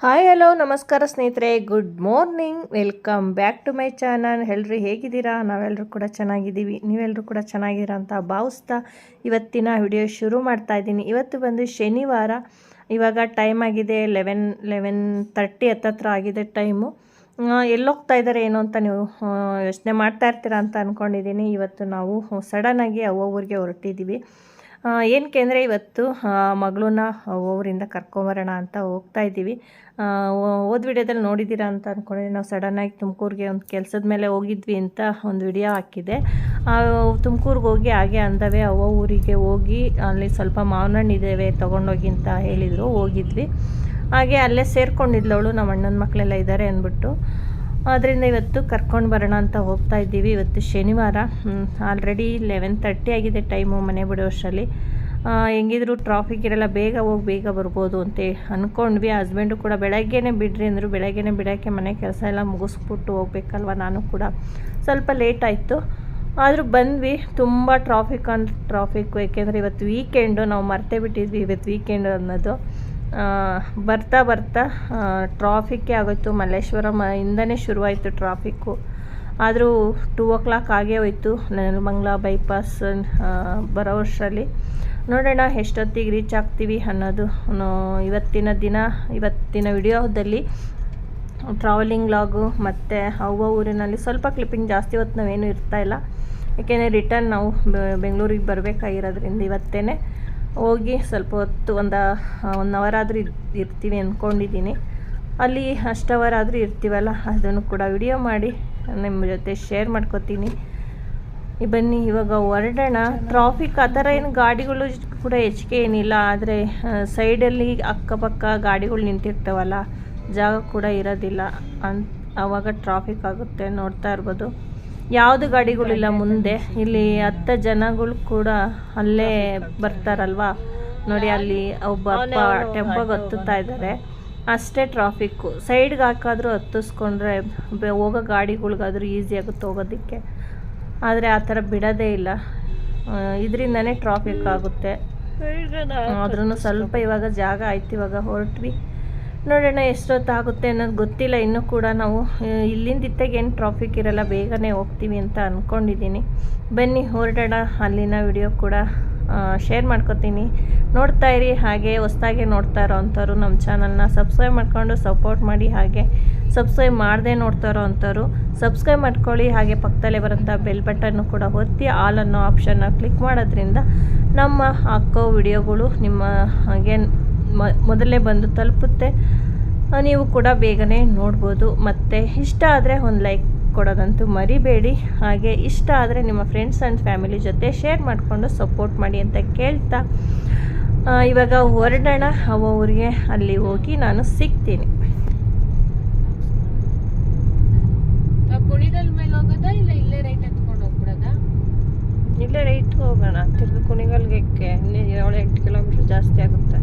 Hi hello ನಮಸ್ಕಾರ ಸ್ನೇಹಿತರೆ, good morning, welcome back to my channel. ಎಲ್ಲರೂ ಹೇಗಿದ್ದೀರಾ? ನಾವೆಲ್ಲರೂ ಕೂಡ ಚೆನ್ನಾಗಿದ್ದೀವಿ. ನೀವೆಲ್ಲರೂ ಕೂಡ ಚೆನ್ನಾಗಿದ್ದೀರಾ ಅಂತ ಭಾವಿಸ್ತಾ ಇವತ್ತಿನ ವಿಡಿಯೋ ಶುರು ಮಾಡ್ತಾ ಇದ್ದೀನಿ. ಇವತ್ತು ಬಂದು ಶನಿವಾರ. ಇವಾಗ ಟೈಮ್ ಆಗಿದೆ 11:30 ಹತ್ತತ್ರ ಆಗಿದೆ ಟೈಮು. ಎಲ್ಲೋಗ್ತಾ ಇದ್ದಾರೆ ಏನೋ ಅಂತ ನೀವು ಯೋಚನೆ ಮಾಡ್ತಾ ಇರ್ತೀರಾ ಅಂತ ಅಂದ್ಕೊಂಡಿದ್ದೀನಿ. ಇವತ್ತು ನಾವು ಸಡನ್ನಾಗಿ ಅವ್ವ ಊರಿಗೆ ಹೊರಟಿದ್ದೀವಿ. ಏನಕ್ಕೆ ಅಂದರೆ ಇವತ್ತು ಮಗಳನ್ನ ಊರಿಂದ ಕರ್ಕೊಂಬರೋಣ ಅಂತ ಹೋಗ್ತಾ ಇದ್ದೀವಿ. ಹೋದ ವಿಡಿಯೋದಲ್ಲಿ ನೋಡಿದ್ದೀರಾ ಅಂತ ಅಂದ್ಕೊಂಡಿದ್ದೀನಿ. ನಾವು ಸಡನ್ನಾಗಿ ತುಮಕೂರಿಗೆ ಒಂದು ಕೆಲಸದ ಮೇಲೆ ಹೋಗಿದ್ವಿ ಅಂತ ಒಂದು ವಿಡಿಯೋ ಹಾಕಿದೆ. ತುಮಕೂರಿಗೆ ಹೋಗಿ ಹಾಗೆ ಅಂದವೇ ಅವ್ವ ಊರಿಗೆ ಹೋಗಿ ಅಲ್ಲಿ ಸ್ವಲ್ಪ ಮಾವಿನ ಹಣ್ಣು ಇದ್ದೇವೆ ತೊಗೊಂಡೋಗಿ ಅಂತ ಹೇಳಿದರು. ಹೋಗಿದ್ವಿ. ಹಾಗೆ ಅಲ್ಲೇ ಸೇರ್ಕೊಂಡಿದ್ಲವಳು, ನಮ್ಮ ಅಣ್ಣನ ಮಕ್ಕಳೆಲ್ಲ ಇದ್ದಾರೆ ಅಂದ್ಬಿಟ್ಟು. ಆದ್ದರಿಂದ ಇವತ್ತು ಕರ್ಕೊಂಡು ಬರೋಣ ಅಂತ ಹೋಗ್ತಾ ಇದ್ದೀವಿ. ಇವತ್ತು ಶನಿವಾರ, ಆಲ್ರೆಡಿ 11:30 ಆಗಿದೆ ಟೈಮು. ಮನೆ ಬಿಡೋಷ್ಟರಲ್ಲಿ ಹೆಂಗಿದ್ರು ಟ್ರಾಫಿಕ್ ಇರಲ್ಲ, ಬೇಗ ಹೋಗಿ ಬೇಗ ಬರ್ಬೋದು ಅಂತ ಅಂದ್ಕೊಂಡ್ವಿ. ಹಸ್ಬೆಂಡು ಕೂಡ ಬೆಳಗ್ಗೆನೇ ಬಿಡ್ರಿ ಅಂದರು. ಬೆಳಗ್ಗೆನೇ ಬಿಡೋಕ್ಕೆ ಮನೆ ಕೆಲಸ ಎಲ್ಲ ಮುಗಿಸ್ಬಿಟ್ಟು ಹೋಗ್ಬೇಕಲ್ವ. ನಾನು ಕೂಡ ಸ್ವಲ್ಪ ಲೇಟ್ ಆಯಿತು, ಆದರೂ ಬಂದ್ವಿ. ತುಂಬ ಟ್ರಾಫಿಕ್ಕು, ಏಕೆಂದರೆ ಇವತ್ತು ವೀಕೆಂಡು. ನಾವು ಮರ್ತೇ ಬಿಟ್ಟಿದ್ವಿ ಇವತ್ತು ವೀಕೆಂಡು ಅನ್ನೋದು. ಬರ್ತಾ ಟ್ರಾಫಿಕ್ಕೇ ಆಗೋಯ್ತು. ಮಲ್ಲೇಶ್ವರಂ ಇಂದನೇ ಶುರುವಾಯಿತು ಟ್ರಾಫಿಕ್ಕು. ಆದರೂ 2 o'clock ಆಗೇ ಹೋಯ್ತು ನೆಲಮಂಗಲ ಬೈಪಾಸ್ ಬರೋ ವರ್ಷದಲ್ಲಿ. ನೋಡೋಣ ಎಷ್ಟೊತ್ತಿಗೆ ರೀಚ್ ಆಗ್ತೀವಿ ಅನ್ನೋದು ಇವತ್ತಿನ ವಿಡಿಯೋದಲ್ಲಿ ಟ್ರಾವೆಲಿಂಗ್ ಲಾಗು ಮತ್ತು ಅವ್ವ ಊರಿನಲ್ಲಿ ಸ್ವಲ್ಪ ಕ್ಲಿಪ್ಪಿಂಗ್. ಜಾಸ್ತಿ ಹೊತ್ತು ನಾವೇನು ಇರ್ತಾಯಿಲ್ಲ, ಏಕೆಂದರೆ ರಿಟರ್ನ್ ನಾವು ಬೆಂಗಳೂರಿಗೆ ಬರಬೇಕಾಗಿರೋದ್ರಿಂದ ಇವತ್ತೇ ಹೋಗಿ ಸ್ವಲ್ಪ ಹೊತ್ತು ಒಂದು 1 hour ಆದರೂ ಇರ್ತೀವಿ ಅಂದ್ಕೊಂಡಿದ್ದೀನಿ. ಅಲ್ಲಿ ಅಷ್ಟವರ್ ಆದರೂ ಇರ್ತೀವಲ್ಲ, ಅದನ್ನು ಕೂಡ ವಿಡಿಯೋ ಮಾಡಿ ನಿಮ್ಮ ಜೊತೆ ಶೇರ್ ಮಾಡ್ಕೋತೀನಿ. ಬನ್ನಿ ಇವಾಗ ಹೊರಡೋಣ. ಟ್ರಾಫಿಕ್ ಆ ಥರ ಏನು ಗಾಡಿಗಳು ಕೂಡ ಹೆಚ್ಚಿಗೆ ಏನಿಲ್ಲ, ಆದರೆ ಸೈಡಲ್ಲಿ ಅಕ್ಕಪಕ್ಕ ಗಾಡಿಗಳು ನಿಂತಿರ್ತಾವಲ್ಲ, ಜಾಗ ಕೂಡ ಇರೋದಿಲ್ಲ ಆವಾಗ ಟ್ರಾಫಿಕ್ ಆಗುತ್ತೆ. ನೋಡ್ತಾ ಇರ್ಬೋದು, ಯಾವುದು ಗಾಡಿಗಳಿಲ್ಲ ಮುಂದೆ. ಇಲ್ಲಿ 10 ಜನಗಳು ಕೂಡ ಅಲ್ಲೇ ಬರ್ತಾರಲ್ವ ನೋಡಿ. ಅಲ್ಲಿ ಒಬ್ಬ ಅಪ್ಪ ಟೆಂಪೋಗೆ ಹತ್ತುತ್ತಾ ಇದ್ದಾರೆ. ಅಷ್ಟೇ ಟ್ರಾಫಿಕ್ಕು. ಸೈಡ್ಗೆ ಹಾಕಾದರೂ ಹತ್ತಿಸ್ಕೊಂಡ್ರೆ ಹೋಗೋ ಗಾಡಿಗಳ್ಗಾದರೂ ಈಸಿ ಆಗುತ್ತೆ ಹೋಗೋದಕ್ಕೆ. ಆದರೆ ಆ ಥರ ಬಿಡೋದೇ ಇಲ್ಲ, ಇದರಿಂದನೇ ಟ್ರಾಫಿಕ್ ಆಗುತ್ತೆ. ಆದ್ರೂ ಸ್ವಲ್ಪ ಇವಾಗ ಜಾಗ ಆಯ್ತು, ಇವಾಗ ಹೊರಟ್ವಿ. ನೋಡೋಣ ಎಷ್ಟೊತ್ತಾಗುತ್ತೆ ಅನ್ನೋದು ಗೊತ್ತಿಲ್ಲ. ಇನ್ನೂ ಕೂಡ ನಾವು ಇಲ್ಲಿಂದ ಇತ್ತಾಗ ಏನು ಟ್ರಾಫಿಕ್ ಇರಲ್ಲ, ಬೇಗನೆ ಹೋಗ್ತೀವಿ ಅಂತ ಅಂದ್ಕೊಂಡಿದ್ದೀನಿ. ಬನ್ನಿ ಹೊರಡೋಣ. ಅಲ್ಲಿನ ವಿಡಿಯೋ ಕೂಡ ಶೇರ್ ಮಾಡ್ಕೊತೀನಿ, ನೋಡ್ತಾ ಇರಿ. ಹಾಗೆ ಹೊಸದಾಗೆ ನೋಡ್ತಾ ಇರೋ ಅಂಥವ್ರು ನಮ್ಮ ಚಾನಲ್ನ ಸಬ್ಸ್ಕ್ರೈಬ್ ಮಾಡ್ಕೊಂಡು ಸಪೋರ್ಟ್ ಮಾಡಿ. ಹಾಗೆ ಸಬ್ಸ್ಕ್ರೈಬ್ ಮಾಡದೆ ನೋಡ್ತಾ ಇರೋ ಅಂಥವ್ರು ಸಬ್ಸ್ಕ್ರೈಬ್ ಮಾಡ್ಕೊಳ್ಳಿ. ಹಾಗೆ ಪಕ್ಕದಲ್ಲೇ ಬರೋಂಥ ಬೆಲ್ ಬಟನ್ನು ಕೂಡ ಒತ್ತಿ ಆಲ್ ಅನ್ನೋ ಆಪ್ಷನ್ನ ಕ್ಲಿಕ್ ಮಾಡೋದ್ರಿಂದ ನಮ್ಮ ಹಾಕೋ ವಿಡಿಯೋಗಳು ನಿಮ್ಮ ಹಾಗೆ ಮೊದಲೇ ಬಂದು ತಲುಪುತ್ತೆ. ನೀವು ಕೂಡ ಬೇಗನೆ ನೋಡ್ಬೋದು. ಮತ್ತು ಇಷ್ಟ ಆದರೆ ಒಂದು ಲೈಕ್ ಕೊಡೋದಂತೂ ಮರಿಬೇಡಿ. ಹಾಗೆ ಇಷ್ಟ ಆದರೆ ನಿಮ್ಮ ಫ್ರೆಂಡ್ಸ್ ಆ್ಯಂಡ್ ಫ್ಯಾಮಿಲಿ ಜೊತೆ ಶೇರ್ ಮಾಡಿಕೊಂಡು ಸಪೋರ್ಟ್ ಮಾಡಿ ಅಂತ ಕೇಳ್ತಾ ಇವಾಗ ಹೊರಡೋಣ ಅವ್ವ ಊರಿಗೆ. ಅಲ್ಲಿ ಹೋಗಿ ನಾನು ಸಿಗ್ತೀನಿ. ಕುಣಿಗಲ್ ಮೇಲೆ ಹೋಗೋದಾ ಇಲ್ಲ ಇಲ್ಲೇ ರೈಟ್ ಎತ್ಕೊಂಡು ಹೋಗ್ಬಿಡೋದಾ? ಇಲ್ಲೇ ರೈಟ್ ಹೋಗೋಣ. ತಿರ್ಗಿ ಕುಣಿಗಲ್ಗೆ 7-8 ಕಿಲೋಮೀಟ್ರ್ ಜಾಸ್ತಿ ಆಗುತ್ತೆ.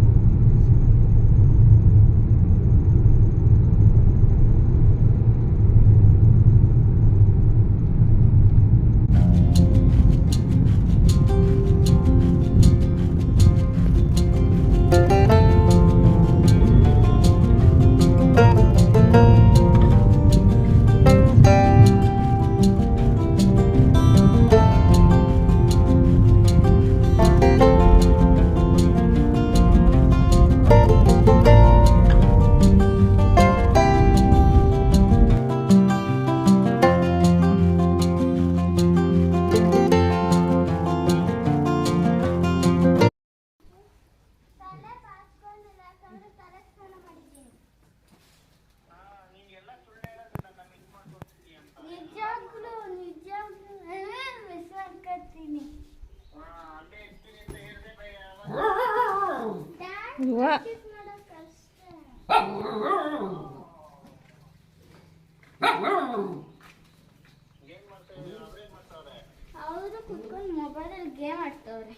ಅವರು ಕುತ್ಕೊಂಡು ಮೊಬೈಲಲ್ಲಿ ಗೇಮ್ ಆಡ್ತವ್ರೆ.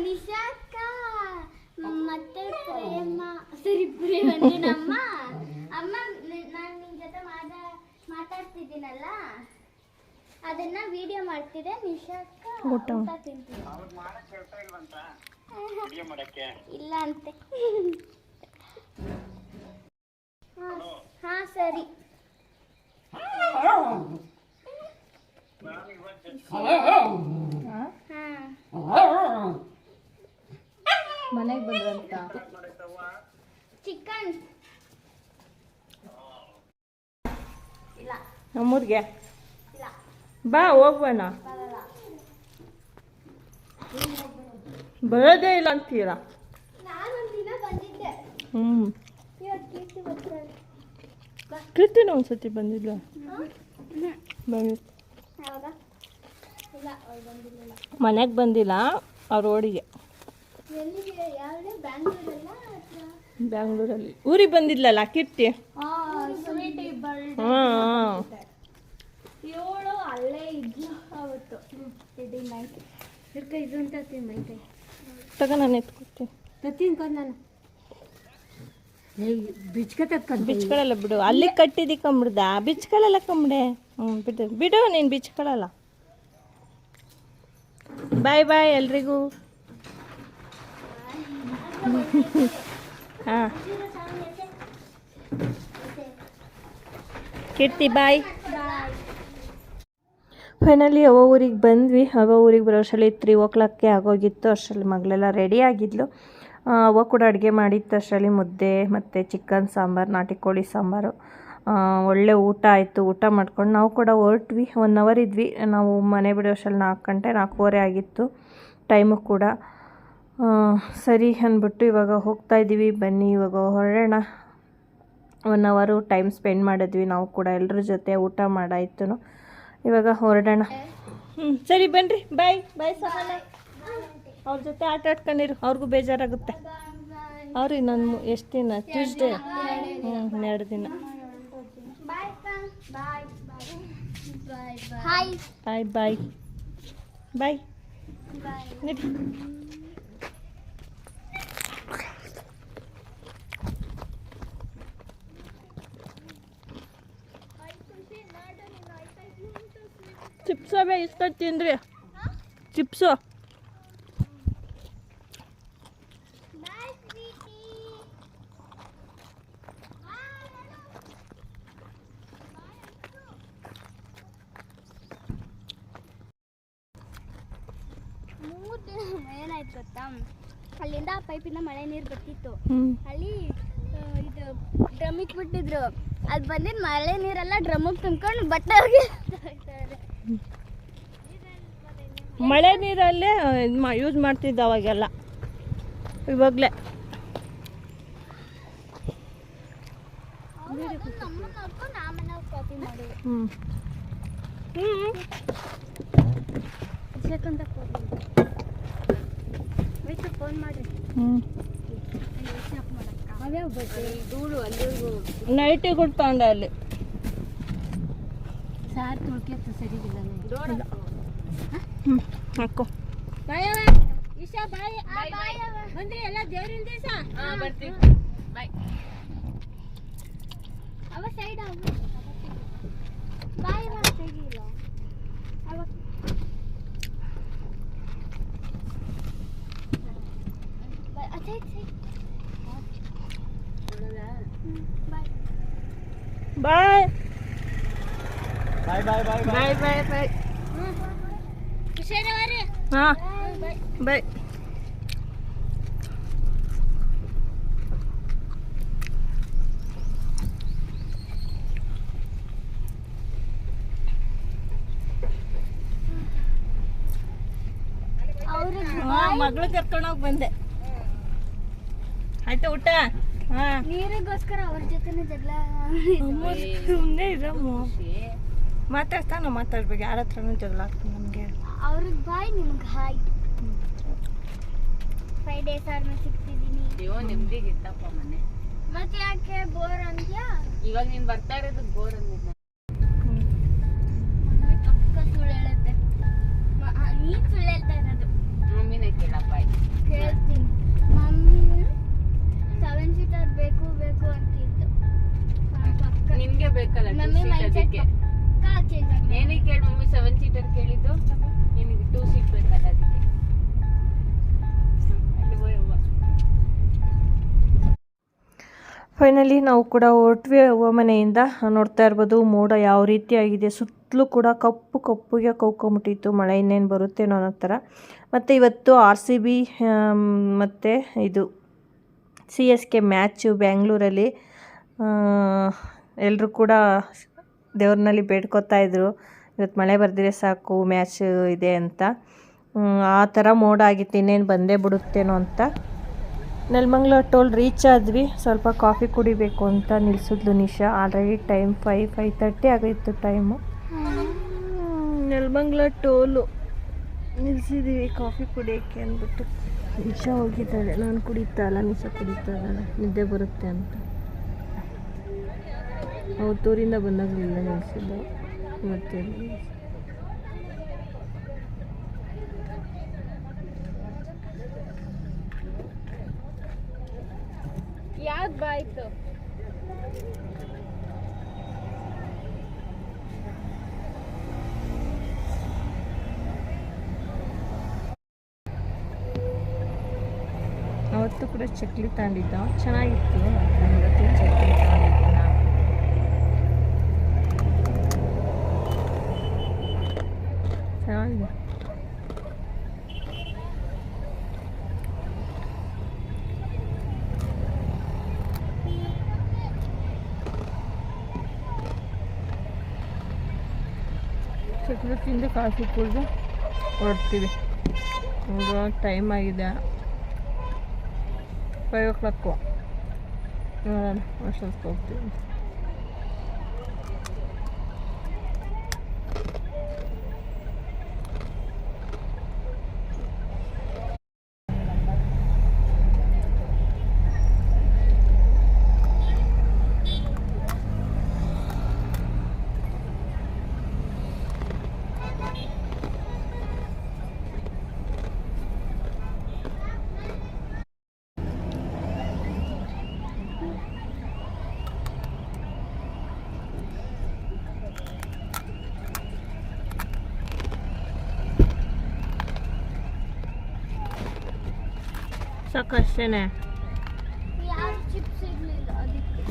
ನಿಶಾಕ್ಕ ಮತ್ತೆ ಪ್ರೇಮ, ಸರಿ ಪ್ರೇಮ ನಮ್ಮ ಅಮ್ಮ. ನಾನು ನಿನ್ನ ಜೊತೆ ಮಾತಾಡ್ತಿದ್ದೀನಲ್ಲ, ಅದನ್ನ ವಿಡಿಯೋ ಮಾಡ್ತಿದ್ದೆ. ನಿಶಾಕ್ಕ ಊಟ ತಿಂತೀನಿ. ಇಲ್ಲ ಅಂತೆ. ಹಾ ಸರಿ. ಮನೆಗೆ ಬಂದ್ರಂತ ಚಿಕನ್ ಇಲ್ಲ ನಮ್ಮೂರಿಗೆ ಇಲ್ಲ ಬಾ ಹೋಗ್ಬೋಣ. ಬರೋದೇ ಇಲ್ಲ ಅಂತೀರಾ? ನಾನೊಂದು ದಿನ ಬಂದಿದ್ದೆ. ಇವತ್ತು ಕೀರ್ತಿ ಬರ್ತಾಳೆ. ಕೀರ್ತಿನ ಒಂದ್ಸತಿ ಬಂದಿದ್ಲ? ಬಂದಿತ್ತು. ಯಾವಾಗ? ಇಲ್ಲ ಅವ್ರು ಬಂದಿರಲಿಲ್ಲ. ಮನೆಗೆ ಬಂದಿಲ್ಲ, ಅವ್ರ ರೋಡಿಗೆ. ಎಲ್ಲಿಗೆ? ಯಾವ್ದು? ಬ್ಯಾಂಗ್ಳೂರಲ್ಲ ಅಥವಾ ಬ್ಯಾಂಗ್ಳೂರಲ್ಲಿ. ಊರಿಗೆ ಬಂದಿದ್ಲಲ್ಲ ಕೀರ್ತಿ? Sweet birthday. ಹಾಂ, ಇವಳು ಅಲ್ಲೇ ಇದ್ಲು ಅವತ್ತು. ಇದು ನೈಟ್ ಇರ್ಕ ಇದು ಅಂತ ಮೈಕೈ ತಗ ನಾನು ಎತ್ಕೊಡ್ತೀನಿ. ತಿನ್ಕೊಂಡು ನಾನು ಬಿಚ್ಕೊಳ್ಳಲ್ಲ ಬಿಡು. ಅಲ್ಲಿ ಕಟ್ಟಿದಿ ಕಂಬಿಡ್ದ, ಬಿಚ್ಕೊಳ್ಳಲ್ಲ ಕಂಬಡೆ. ಬಿಡು ಬಿಡು, ನೀನು ಬಿಚ್ಕೊಳ್ಳಲ್ಲ. ಬಾಯ್ ಬಾಯ್ ಎಲ್ರಿಗೂ. ಹಾಂ ಕೀರ್ತಿ ಬಾಯ್. ಫೈನಲಿ ಅವ ಊರಿಗೆ ಬಂದ್ವಿ. ಅವ ಊರಿಗೆ ಬರೋ ಅಷ್ಟರಲ್ಲಿ 3 ಆಗೋಗಿತ್ತು. ಅಷ್ಟರಲ್ಲಿ ಮಗಳೆಲ್ಲ ರೆಡಿ ಆಗಿದ್ಲು. ಅವ ಕೂಡ ಅಡುಗೆ ಮಾಡಿತ್ತು. ಅಷ್ಟರಲ್ಲಿ ಮುದ್ದೆ ಮತ್ತು ಚಿಕನ್ ಸಾಂಬಾರು, ನಾಟಿ ಕೋಳಿ ಸಾಂಬಾರು. ಒಳ್ಳೆ ಊಟ ಆಯಿತು. ಊಟ ಮಾಡ್ಕೊಂಡು ನಾವು ಕೂಡ ಹೊರಟ್ವಿ. 1 ಅವರ್ ಇದ್ವಿ ನಾವು. ಮನೆ ಬಿಡೋ ಅಷ್ಟರಲ್ಲಿ 4 ಗಂಟೆ 4:15 ಆಗಿತ್ತು ಟೈಮು ಕೂಡ. ಸರಿ ಅಂದ್ಬಿಟ್ಟು ಇವಾಗ ಹೋಗ್ತಾ ಇದ್ದೀವಿ. ಬನ್ನಿ ಇವಾಗ ಹೊರಡೋಣ. 1 ಅವರು ಟೈಮ್ ಸ್ಪೆಂಡ್ ಮಾಡಿದ್ವಿ ನಾವು ಕೂಡ ಎಲ್ಲರ ಜೊತೆ. ಊಟ ಮಾಡಾಯ್ತು. ಇವಾಗ ಹೊರಡೋಣ. ಸರಿ ಬನ್ನಿರಿ. ಬಾಯ್ ಬಾಯ್. ಸಮಾನ ಅವ್ರ ಜೊತೆ ಆಟ ಆಡ್ಕೊಂಡಿರು, ಅವ್ರಿಗೂ ಬೇಜಾರಾಗುತ್ತೆ. ಅವ್ರು ಇನ್ನೊಂದು ಎಷ್ಟು ದಿನ? ಟ್ಯೂಸ್ಡೇ. 2 ದಿನ. ಹಾಯ್ ಬಾಯ್ ಬಾಯ್ ಬಾಯ್. ನಡಿ. ಚಿಪ್ಸು ಬೇ ಇಸ್ಕೊಂಡು ತಿನ್ರಿ. ಚಿಪ್ಸು ಏನಾಯ್ತು ಗೊತ್ತಾ, ಅಲ್ಲಿಂದ ಪೈಪಿಂದ ಮಳೆ ನೀರು ಬರ್ತಿತ್ತು. ಅಲ್ಲಿ ಇದು ಡ್ರಮ್ ಇಟ್ಬಿಟ್ಟಿದ್ರು. ಅದು ಬಂದಿದ್ದು ಮಳೆ ನೀರೆಲ್ಲ ಡ್ರಮ್ಮಿಗೆ ತುಂಬ್ಕೊಂಡು ಬಟ್ಟೆ ಮಳೆ ನೀರಲ್ಲೇ ಯೂಸ್ ಮಾಡ್ತಿದ್ದ ಅವಾಗೆಲ್ಲ. ಇವಾಗಲೇ ಫೋನ್ ಮಾಡಿ ನೈಟಿಗೆ ಕೊಡ್ತಂಡೆ ಅಲ್ಲಿ. ಸಾರ್ ತುಳ್ಕೆ ಸರಿಗಿಲ್ಲ ಹಾಕೋ. ಇಶಾ ಬಾಯ್. ಬಂದ್ರಿ ಎಲ್ಲ ದೇವ್ರಿನ ದಿವಸ ಬರ್ತೀವಿ. ಬಾಯ್. ಅವ ಸೈಡ್ ಬಾಯ್ ಸೈಡಿಲ್ಲ ಅವ ಬಾಯ್ ಬಾಯ್ ಬಾಯ್ ಬಾಯ್ ಬಾಯ್ ಬಾಯ್ ಬಾಯ್. ಹಾಂ ಬಾಯ್. ಮಗಳು ಕರ್ಕೊಂಡೋಗಿ ಬಂದೆ. ಆಯ್ತಾ ಊಟ? ಹಾಂ. ನೀರಿಗೋಸ್ಕರ ಅವ್ರ ಜೊತೆನೇ ಜಗಳ. ಸುಮ್ಮನೆ ಇರಮ್ಮ. ಮಾತಾಡ್ತಾನೋ ಮಾತಾಡ್ಬೇಕು. ಯಾರ ಹತ್ರನೂ ಜಗಳ ಆಗ್ತದೆ ನಮಗೆ. ಅವ್ರಿಗೆ ಬಾಯ್, ನಿಮ್ಗೆ ಹಾಯ್. 5 days ಆದ್ಮೇಲೆ ಸಿಗ್ತಿದ್ದೀನಿ. ನಿಮ್ದಿಗೆ ಇತ್ತಪ್ಪ ಮನೆ. ಮತ್ತೆ ಯಾಕೆ ಬೋರ್ ಅಂದ್ಯಾ? ಇವಾಗ ನೀನ್ ಬರ್ತಾ ಇರೋದು ಬೋರ್ ಅಂದಿದ್ದ. ಅಕ್ಕ ಸುಳ್ಳು ಹೇಳುತ್ತೆ. ನೀನ್ ಸುಳ್ಳು ಹೇಳ್ತಾ ಇರೋದು. ಮಮ್ಮಿನೇ ಕೇಳಪ್ಪ. ಕೇಳ್ತೀನಿ. ಮಮ್ಮಿ 7 seater ಬೇಕು ಅಂತಿತ್ತು. ನಿನ್ಗೆ ಬೇಕಲ್ಲ ಮಮ್ಮಿ ಮೈಂಡ್ಸೆಟ್ ಪಕ್ಕಾ ಚೇಂಜ್ ಆಗಿದೆ. ಏನಕ್ಕೆ ಕೇಳಿ ಮಮ್ಮಿ 7 seater ಕೇಳಿದ್ದು? ನಿನಗೆ 2 seat ಬೇಕಲ್ಲ ಅದಕ್ಕೆ. ಫೈನಲಿ ನಾವು ಕೂಡ ಹೊರಟ್ವಿ ಅವ್ವ ಮನೆಯಿಂದ. ನೋಡ್ತಾ ಇರ್ಬೋದು ಮೋಡ ಯಾವ ರೀತಿ ಆಗಿದೆ, ಸುತ್ತಲೂ ಕೂಡ ಕಪ್ಪು ಕಪ್ಪುಗೆ ಕೌಕೊಂಬಿಟ್ಟಿತ್ತು, ಮಳೆ ಇನ್ನೇನು ಬರುತ್ತೇನೋ ಅನ್ನೋ ಥರ. ಮತ್ತು ಇವತ್ತು RCB ಮತ್ತು ಇದು CSK ಮ್ಯಾಚು ಬ್ಯಾಂಗ್ಳೂರಲ್ಲಿ. ಎಲ್ಲರೂ ಕೂಡ ದೇವ್ರನಲ್ಲಿ ಬೇಡ್ಕೊತಾ ಇದ್ರು ಇವತ್ತು ಮಳೆ ಬರ್ದಿದ್ರೆ ಸಾಕು ಮ್ಯಾಚ್ ಇದೆ ಅಂತ. ಆ ಥರ ಮೋಡ ಆಗಿತ್ತು, ಇನ್ನೇನು ಬಂದೇ ಬಿಡುತ್ತೇನೋ ಅಂತ. ನೆಲಮಂಗಲ ಟೋಲ್ ರೀಚ್ ಆದ್ವಿ. ಸ್ವಲ್ಪ ಕಾಫಿ ಕುಡಿಬೇಕು ಅಂತ ನಿಲ್ಲಿಸಿದ್ಲು ನಿಶಾ. ಆಲ್ರೆಡಿ ಟೈಮ್ 5:30 ಆಗಿತ್ತು ಟೈಮು. ನೆಲಮಂಗಲ ಟೋಲು ನಿಲ್ಲಿಸಿದ್ದೀವಿ ಕಾಫಿ ಕುಡಿಯೋಕ್ಕೆ ಅಂದ್ಬಿಟ್ಟು. ನಿಶಾ ಹೋಗಿದ್ದಾಳೆ, ನಾನು ಕುಡಿತಾ ಇಲ್ಲ, ನಿಶಾ ಕುಡಿತಾ ಇದ್ದಾಳೆ, ನಿದ್ದೆ ಬರುತ್ತೆ ಅಂತ. ಅವತ್ತೂರಿಂದ ಬಂದಾಗಲಿಲ್ಲ ನಿಲ್ಲಿಸಿದ್ದ, ಮತ್ತೆ ಯಾವ್ದು ಬಾಯ್ತು? ಅವತ್ತು ಕೂಡ ಚಕ್ಲಿ ತಗೊಂಡಿದ್ದ, ಚೆನ್ನಾಗಿತ್ತು. ಇವತ್ತು ಚಕ್ಲಿ ತಗೊಂಡಿದ್ದ. ಚೆನ್ನಾಗಿದೆ. ಚಕ್ಲಿ ತಿಂದು ಕಾಫಿ ಕುಡಿದು ಹೊರಡ್ತೀವಿ. ಈಗ ಟೈಮ್ ಆಗಿದೆ 5 o'clock. ನೋಡೋಣ ಅಷ್ಟೊತ್ತಿಗೆ ಹೋಗ್ತೀವಿ. ಸಾಕಷ್ಟೇನೆ. ಯಾವ ಚಿಪ್ಸ್ ಇರ್ಲಿಲ್ಲ ಅದಕ್ಕೆ.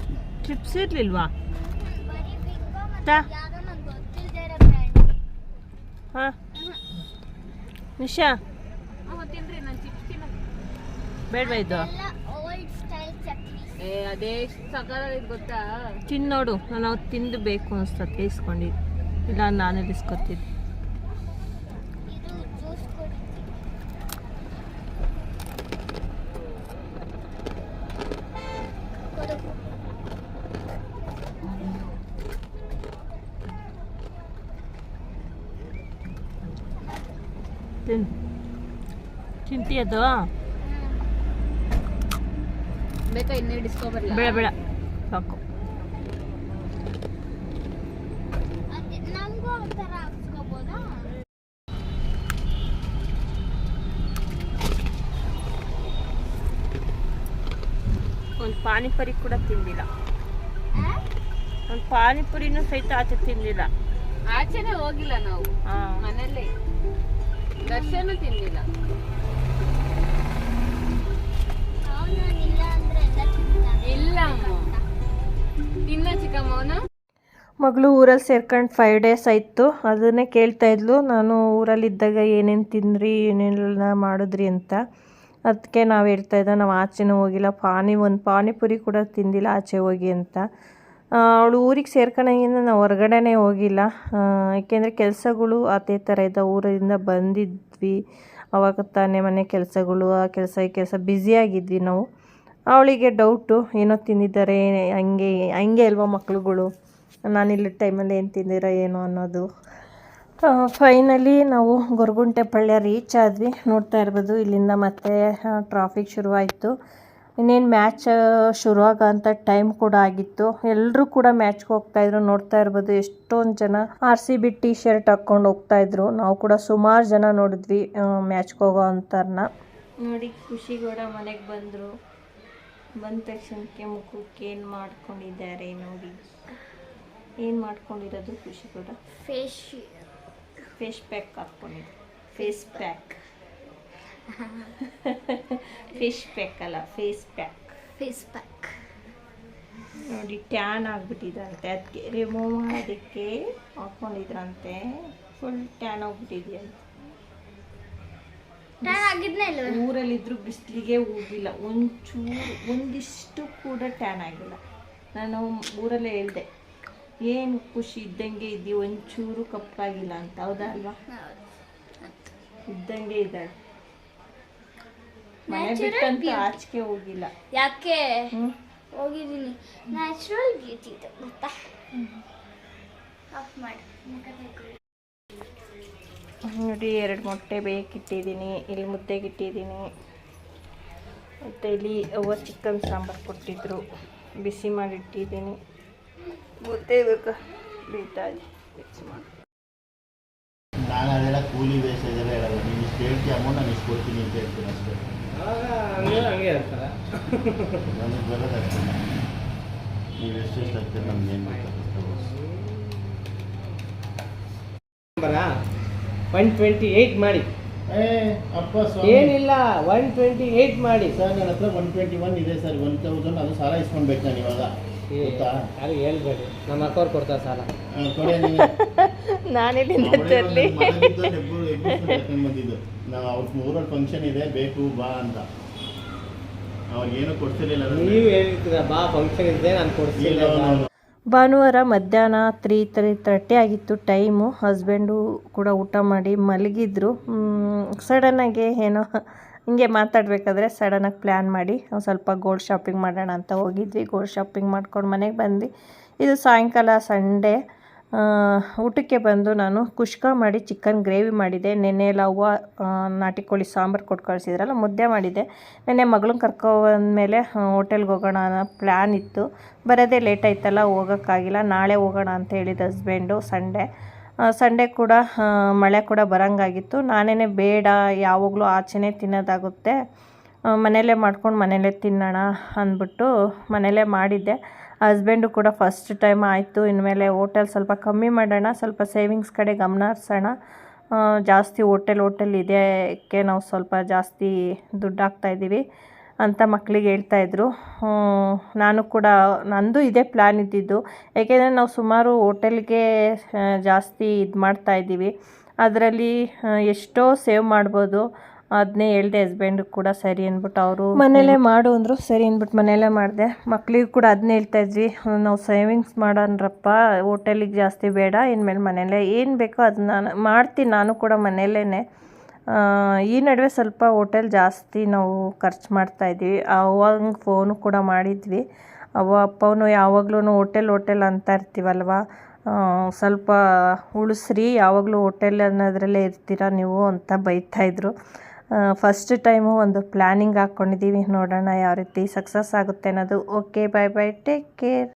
ಚಿಪ್ಸ್ ಇರಲಿಲ್ವಾ? ಬರೀ ಬಿಂಗೋ ಮತ್ತೆ ತಾ. ಯಾವ್ದೋ ನಂಗೆ ಗೊತ್ತಿಲ್ಲದೆ ಇರೋ ಬ್ರ್ಯಾಂಡ್. ಹಾಂ ನಿಶಾ ತಿನ್ರಿ, ನಾನು ಚಿಪ್ಸ್ ತಿನ್ನೋದು. ಬೇಡವಾ ಇದು? ಎಲ್ಲ ಓಲ್ಡ್ ಸ್ಟೈಲ್ ಚಕ್ಲಿ. ಅದೇ ಸಕಾಲಾಗಿದ್ ಗೊತ್ತಾ? ತಿಂದು ನೋಡು. ನಾನು ಅವತ್ತು ತಿಂದು ಬೇಕು ಅನಿಸ್ತದೆ ಇಸ್ಕೊಂಡಿದ್ದು, ಇಲ್ಲ ನಾನೇ ಇಸ್ಕೊತಿದ್ದೆ. ಇದು ಜ್ಯೂಸ್ ಕೊಡಿ. ಕೊಡು. ತಿಂತೀಯದು? ಬೇಕಾ ಇನ್ನೇ ಡಿಸ್ಕೋ ಬರಲ್ಲ? ಬೇಡ ಬೇಡ ಸಾಕು. ಅದೇ ನಮಗೂ ಒಂಥರ ಹಾಕ್ಸ್ಕೊಬೋದಾ? ಒಂದು ಪಾನಿಪುರಿ ಕೂಡ ತಿಂದಿಲ್ಲ. ಆ? ಒಂದು ಪಾನಿಪುರಿನೂ ಸಹಿತ ಆಚೆ ತಿಂದಿಲ್ಲ. ಆಚೆನೆ ಹೋಗಿಲ್ಲ ನಾವು, ಹಾಂ ಮನೇಲಿ ದರ್ಶನ ತಿನ್ಲಿಲ್ಲ. ಅವ್ನು ಇಲ್ಲ ಅಂದ್ರೆ ಎಲ್ಲ ತಿಂತಾನೆ. ಇಲ್ಲ ತಿನ್ನ ಚಿಕ್ಕಮ್ಮವನು. ಮಗಳು ಊರಲ್ಲಿ ಸೇರ್ಕೊಂಡು 5 days ಆಯಿತು. ಅದನ್ನೇ ಕೇಳ್ತಾ ಇದ್ಲು, ನಾನು ಊರಲ್ಲಿದ್ದಾಗ ಏನೇನು ತಿಂದ್ರಿ ಏನೆಲ್ಲ ಮಾಡಿದ್ರಿ ಅಂತ. ಅದಕ್ಕೆ ನಾವು ಹೇಳ್ತಾ ಇದ್ದ ನಾವು ಆಚೆನೂ ಹೋಗಿಲ್ಲ, ಒಂದು ಪಾನಿಪುರಿ ಕೂಡ ತಿಂದಿಲ್ಲ ಆಚೆ ಹೋಗಿ ಅಂತ. ಅವಳು ಊರಿಗೆ ಸೇರ್ಕೊಂಡಾಗಿಂದ ನಾವು ಹೊರಗಡೆನೇ ಹೋಗಿಲ್ಲ. ಏಕೆಂದರೆ ಕೆಲಸಗಳು ಅದೇ ಥರ ಇದ್ದ. ಊರಿಂದ ಬಂದಿದ್ವಿ ಅವಾಗ ತಾನೇ ಮನೆ ಕೆಲಸಗಳು, ಆ ಕೆಲಸ ಈ ಕೆಲಸ ಬ್ಯುಸಿಯಾಗಿದ್ವಿ ನಾವು. ಅವಳಿಗೆ ಡೌಟು, ಏನೋ ತಿಂದಿದ್ದಾರೆ, ಹಂಗೆ ಅಲ್ವಾ ಮಕ್ಳುಗಳು, ನಾನಿಲ್ಲಿ ಟೈಮಲ್ಲಿ ಏನು ತಿಂದಿರೋ ಏನೋ ಅನ್ನೋದು. ಫೈನಲಿ ನಾವು ಗೊರಗುಂಟೆಪಾಳ್ಯ ರೀಚ್ ಆದ್ವಿ. ನೋಡ್ತಾ ಇರ್ಬೋದು ಇಲ್ಲಿಂದ ಮತ್ತೆ ಟ್ರಾಫಿಕ್ ಶುರುವಾಯಿತು. ಇನ್ನೇನು ಮ್ಯಾಚ್ ಶುರುವಾಗೋಂಥ ಟೈಮ್ ಕೂಡ ಆಗಿತ್ತು. ಎಲ್ಲರೂ ಕೂಡ ಮ್ಯಾಚ್ಗೆ ಹೋಗ್ತಾಯಿದ್ರು. ನೋಡ್ತಾ ಇರ್ಬೋದು ಎಷ್ಟೊಂದು ಜನ RCB ಟಿ ಶರ್ಟ್ ಹಾಕ್ಕೊಂಡು ಹೋಗ್ತಾಯಿದ್ರು. ನಾವು ಕೂಡ ಸುಮಾರು ಜನ ನೋಡಿದ್ವಿ ಮ್ಯಾಚ್ಗೆ ಹೋಗೋ ಅಂಥವ್ರನ್ನ. ನೋಡಿ ಖುಷಿಗೌಡ ಮನೆಗೆ ಬಂದರು. ಬಂದ ತಕ್ಷಣಕ್ಕೆ ಮುಖಕ್ಕೆ ಏನು ಮಾಡ್ಕೊಂಡಿದ್ದಾರೆ ನೋಡಿ. ಏನು ಮಾಡ್ಕೊಂಡಿರೋದು ಖುಷಿಗೌಡ? ಫೇಸ್ ಪ್ಯಾಕ್ ಹಾಕ್ಕೊಂಡಿದ್ದು. ಫೇಸ್ ಪ್ಯಾಕ್ ಫಿಶ್ ಪ್ಯಾಕ್ ಅಲ್ಲ, ಫೇಸ್ ಪ್ಯಾಕ್. ನೋಡಿ ಟ್ಯಾನ್ ಆಗಿಬಿಟ್ಟಿದ್ರಂತೆ, ಅದಕ್ಕೆ ರಿಮೂವ್ ಮಾಡೋದಕ್ಕೆ ಹಾಕ್ಕೊಂಡಿದ್ರಂತೆ. Full tan ಆಗಿಬಿಟ್ಟಿದೆಯಂತೆ. ಊರಲ್ಲಿದ್ದರೂ ಬಿಸಿಲಿಗೆ ಹೋಗಿಲ್ಲ, ಒಂದಿಷ್ಟು ಕೂಡ ಟ್ಯಾನ್ ಆಗಿಲ್ಲ. ನಾನು ಊರಲ್ಲೇ ಹೇಳ್ದೆ, ಏನು ಖುಷಿ ಇದ್ದಂಗೆ ಇದ್ದೀವಿ, ಒಂಚೂರು ಕಪ್ಪಾಗಿಲ್ಲ ಅಂತ. ಹೌದಾ ಅಲ್ವಾ? ಇದ್ದಂಗೆ ಇದ್ದಾಳೆ. ಮನೆ ಬಿಟ್ಟಂತೂ ಆಚೆಗೆ ಹೋಗಿಲ್ಲ. ಯಾಕೆ ಹೋಗಿದ್ದೀನಿ, ನ್ಯಾಚುರಲ್ ಬ್ಯೂಟಿ ಇದು ಗೊತ್ತಾ. ಆಫ್ ಮಾಡಿ ನೋಡಿ, 2 ಮೊಟ್ಟೆ ಬೇಕಿಟ್ಟಿದ್ದೀನಿ, ಇಲ್ಲಿ ಮುದ್ದೆಗೆ ಇಟ್ಟಿದ್ದೀನಿ. ಮತ್ತು ಇಲ್ಲಿ ಅವ್ವ ಚಿಕನ್ ಸಾಂಬಾರು ಕೊಟ್ಟಿದ್ರು, ಬಿಸಿ ಮಾಡಿಟ್ಟಿದ್ದೀನಿ. ಮುದ್ದೆ ಬೇಕಾ ಬೇಯ್ತಾ ಇದೆ, ಮಿಕ್ಸ್ ಮಾಡಿ. ನಾನು ಅದೆಲ್ಲ ಕೂಲಿ ಬೇಸ್ ಇದೆಲ್ಲ ಹೇಳೋದು. ನೀನು ಇಷ್ಟು ಹೇಳ್ತೀಯ ಅಮೌಂಟ್, ನಾನು ಇಷ್ಟು ಕೊಡ್ತೀನಿ ಅಂತ ಹೇಳ್ತೀನಿ ಅಷ್ಟೇ. ಹಂಗೆ ಇರ್ತಾರೆ. ನನಗೆ ಬರೋದಷ್ಟೇ. ನೀವು ಎಷ್ಟೆಷ್ಟು ಆಗ್ತೀರ ನಮ್ಗೆ ಏನು ಗೊತ್ತಾಗುತ್ತೆ. 128 ಮಾಡಿ. ಅಪ್ಪ ಸ್ವಾಮಿ, ಏನಿಲ್ಲ 128 ಮಾಡಿ. ಸರ್ ನನ್ನ ಹತ್ರ 121 ಇದೆ ಸರ್. 1000 ಅದು ಸಾಲ ಇಸ್ಕೊಳ್ಬೇಕು ನಾನು ಇವಾಗ, ಗೊತ್ತಾ? ಯಾರು ಹೇಳ್ಬೇಡಿ, ನಮ್ಮ ಅಕ್ಕವ್ರು ಕೊಡ್ತಾರೆ ಸಾಲ. ಕೊಡೆ ನೀವು. ನಾನೆಲ್ಲಿಂದ ತರಲಿ? ಬಂದಿದ್ದು ನಾವು ಅವ್ರ ಊರಲ್ಲಿ ಫಂಕ್ಷನ್ ಇದೆ, ಬೇಕು ಬಾ ಅಂತ. ಅವಾಗೇನು ಕೊಡ್ತಿರ್ಲಿಲ್ಲ. ನೀವು ಹೇಳ್ತೀರ ಬಾ ಫಂಕ್ಷನ್ ಇದೆ, ನಾನು ಕೊಡ್ತಿಲ್ಲ. ಭಾನುವಾರ ಮಧ್ಯಾಹ್ನ 3:30 ಆಗಿತ್ತು ಟೈಮು. ಹಸ್ಬೆಂಡು ಕೂಡ ಊಟ ಮಾಡಿ ಮಲಗಿದ್ರು. ಸಡನ್ನಾಗಿ ಏನೋ ಹಿಂಗೆ ಮಾತಾಡಬೇಕಾದ್ರೆ ಸಡನ್ನಾಗಿ ಪ್ಲ್ಯಾನ್ ಮಾಡಿ ಸ್ವಲ್ಪ ಗೋಲ್ಡ್ ಶಾಪಿಂಗ್ ಮಾಡೋಣ ಅಂತ ಹೋಗಿದ್ವಿ. ಗೋಲ್ಡ್ ಶಾಪಿಂಗ್ ಮಾಡ್ಕೊಂಡು ಮನೆಗೆ ಬಂದ್ವಿ. ಇದು ಸಾಯಂಕಾಲ ಸಂಡೇ. ಊಟಕ್ಕೆ ಬಂದು ನಾನು ಕುಷ್ಕ ಮಾಡಿ ಚಿಕನ್ ಗ್ರೇವಿ ಮಾಡಿದೆ. ನೆನ್ನೆ ಎಲ್ಲ ಅವ್ವ ನಾಟಿ ಕೋಳಿ ಸಾಂಬಾರು ಕೊಟ್ಟು ಕಳಿಸಿದ್ರಲ್ಲ, ಮುದ್ದೆ ಮಾಡಿದೆ. ನೆನ್ನೆ ಮಗಳನ್ನ ಕರ್ಕೊಬಂದ್ಮೇಲೆ ಹೋಟೆಲ್ಗೆ ಹೋಗೋಣ ಅನ್ನೋ ಪ್ಲ್ಯಾನ್ ಇತ್ತು. ಬರೋದೇ ಲೇಟ್ ಆಯ್ತಲ್ಲ, ಹೋಗೋಕ್ಕಾಗಿಲ್ಲ. ನಾಳೆ ಹೋಗೋಣ ಅಂತ ಹೇಳಿದ ಹಸ್ಬೆಂಡು. ಸಂಡೇ ಕೂಡ ಮಳೆ ಕೂಡ ಬರೋಂಗಾಗಿತ್ತು. ನಾನೇ ಬೇಡ, ಯಾವಾಗಲೂ ಆಚೆನೇ ತಿನ್ನೋದಾಗುತ್ತೆ, ಮನೆಯಲ್ಲೇ ಮಾಡ್ಕೊಂಡು ಮನೆಯಲ್ಲೇ ತಿನ್ನೋಣ ಅಂದ್ಬಿಟ್ಟು ಮನೆಯಲ್ಲೇ ಮಾಡಿದ್ದೆ. ಹಸ್ಬೆಂಡು ಕೂಡ ಫಸ್ಟ್ ಟೈಮ್ ಆಯಿತು, ಇನ್ಮೇಲೆ ಹೋಟೆಲ್ ಸ್ವಲ್ಪ ಕಮ್ಮಿ ಮಾಡೋಣ, ಸ್ವಲ್ಪ ಸೇವಿಂಗ್ಸ್ ಕಡೆ ಗಮನ ಹರಿಸೋಣ, ಜಾಸ್ತಿ ಹೋಟೆಲ್ ಇದಕ್ಕೆ ನಾವು ಸ್ವಲ್ಪ ಜಾಸ್ತಿ ದುಡ್ಡು ಹಾಕ್ತಾಯಿದ್ದೀವಿ ಅಂತ ಮಕ್ಕಳಿಗೆ ಹೇಳ್ತಾಯಿದ್ರು. ನಾನು ಕೂಡ ನಂದು ಇದೇ ಪ್ಲ್ಯಾನ್ ಇದ್ದಿದ್ದು. ಏಕೆಂದರೆ ನಾವು ಸುಮಾರು ಹೋಟೆಲ್ಗೆ ಜಾಸ್ತಿ ಇದು ಮಾಡ್ತಾಯಿದ್ದೀವಿ, ಅದರಲ್ಲಿ ಎಷ್ಟೋ ಸೇವ್ ಮಾಡ್ಬೋದು. ಅದನ್ನೇ ಹೇಳ್ದೆ ಹಸ್ಬೆಂಡು ಕೂಡ. ಸರಿ ಅಂದ್ಬಿಟ್ಟು ಅವರು ಮನೇಲೇ ಮಾಡು ಅಂದರು. ಸರಿ ಅಂದ್ಬಿಟ್ಟು ಮನೆಯಲ್ಲೇ ಮಾಡಿದೆ. ಮಕ್ಳಿಗೆ ಕೂಡ ಅದನ್ನೇ ಹೇಳ್ತಾಯಿದ್ವಿ, ನಾವು ಸೇವಿಂಗ್ಸ್ ಮಾಡೋಣ್ರಪ್ಪ, ಹೋಟೆಲಿಗೆ ಜಾಸ್ತಿ ಬೇಡ, ಇನ್ಮೇಲೆ ಮನೆಯಲ್ಲೇ ಏನು ಬೇಕೋ ಅದನ್ನ ಮಾಡ್ತೀನಿ. ನಾನು ಕೂಡ ಮನೆಯಲ್ಲೇ ಈ ನಡುವೆ ಸ್ವಲ್ಪ ಹೋಟೆಲ್ ಜಾಸ್ತಿ ನಾವು ಖರ್ಚು ಮಾಡ್ತಾಯಿದ್ವಿ. ಅವಂಗೆ ಫೋನು ಕೂಡ ಮಾಡಿದ್ವಿ. ಅಪ್ಪವನು ಯಾವಾಗಲೂ ಹೋಟೆಲ್ ಅಂತ ಇರ್ತೀವಲ್ವ, ಸ್ವಲ್ಪ ಉಳಿಸ್ರಿ, ಯಾವಾಗಲೂ ಹೋಟೆಲ್ ಅನ್ನೋದ್ರಲ್ಲೇ ಇರ್ತೀರ ನೀವು ಅಂತ ಬೈತಾಯಿದ್ರು. ಫಸ್ಟ್ ಟೈಮು ಒಂದು ಪ್ಲ್ಯಾನಿಂಗ್ ಹಾಕ್ಕೊಂಡಿದ್ದೀವಿ, ನೋಡೋಣ ಯಾವ ರೀತಿ ಸಕ್ಸಸ್ ಆಗುತ್ತೆ ಅನ್ನೋದು. ಓಕೆ, ಬಾಯ್, ಟೇಕ್ ಕೇರ್.